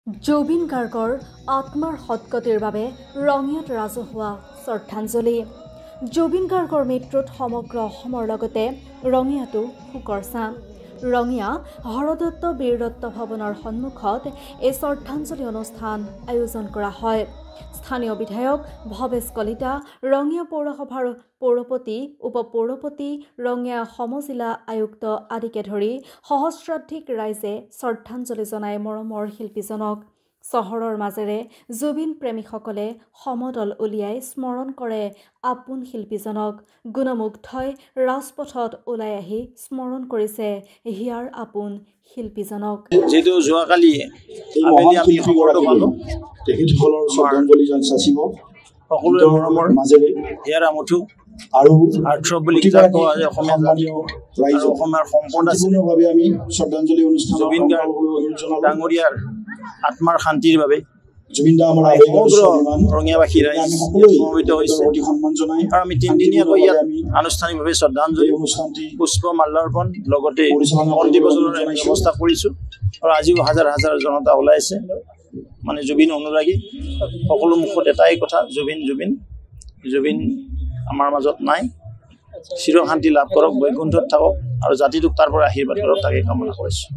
জুবিন গাৰ্গৰ আত্মাৰ সৎগতিৰ বাবে ৰঙিয়াত ৰাজহুৱা শ্ৰদ্ধাঞ্জলি। জুবিন গাৰ্গৰ মৃত্যুত সমগ্ৰ অসমৰ লগতে ৰঙিয়াতো শোকৰ ছাঁ। ৰঙিয়া হৰদত্ত বীৰদত্ত ভৱনৰ সন্মুখত এই শ্ৰদ্ধাঞ্জলি অনুষ্ঠান আয়োজন কৰা হয়। স্থানীয় বিধায়ক ভৱেশ কলিতা, ৰঙিয়া পৌৰসভাৰ পৌৰপতি, উপ-পৌৰপতি, ৰঙিয়া সমজিলা আয়ুক্ত আদিকে ধৰি সহস্ৰাধিক ৰাইজে শ্ৰদ্ধাঞ্জলি জনায় মৰমৰ শিল্পীজনক। চহৰৰ মাজেৰে জুবিন প্ৰেমীসকলে সমদল উলিয়াই স্মৰণ কৰে আপোন শিল্পীজনক। গুণমুগ্ধই ৰাজপথত ওলাই আহি স্মৰণ কৰিছে হিয়াৰ আপোন শিল্পীজনক। যেহেতু যোৱাকালি আবেলি আমি খবৰটো পালোঁ তেখেতসকলৰ শ্ৰদ্ধাঞ্জলি যাচিব সকলোৰে মৰমৰ মাজেৰে হিয়াৰ আমঠু আৰু আৰ্থ বুলি কিতাপ কোৱা যায় অসমীয়া ৰাইজ অসমৰ সম্পদ আছে। আমি শ্ৰদ্ধাঞ্জলি অনুষ্ঠান জুবিন গাৰ্গ ডাঙৰীয়াৰ আত্মাৰ শান্তিৰ বাবে ৰঙিয়াবাসী ৰাইজ সমবেত হৈছে আৰু আমি তিনিদিনীয়াকৈ ইয়াত আনুষ্ঠানিকভাৱে শ্ৰদ্ধাঞ্জলি পুষ্প মাল্যাৰ্পণ লগতে বন্তি প্ৰজ্বলনৰ ব্যৱস্থা কৰিছোঁ। আৰু আজিও হাজাৰ হাজাৰ জনতা ওলাইছে, মানে জুবিন অনুৰাগী। সকলো মুখত এটাই কথা, জুবিন জুবিন জুবিন আমাৰ মাজত নাই। চিৰ শান্তি লাভ কৰক, বৈকুণ্ঠত থাকক আৰু জাতিটোক তাৰ পৰা আশীৰ্বাদ কৰক, তাকে কামনা কৰিছোঁ।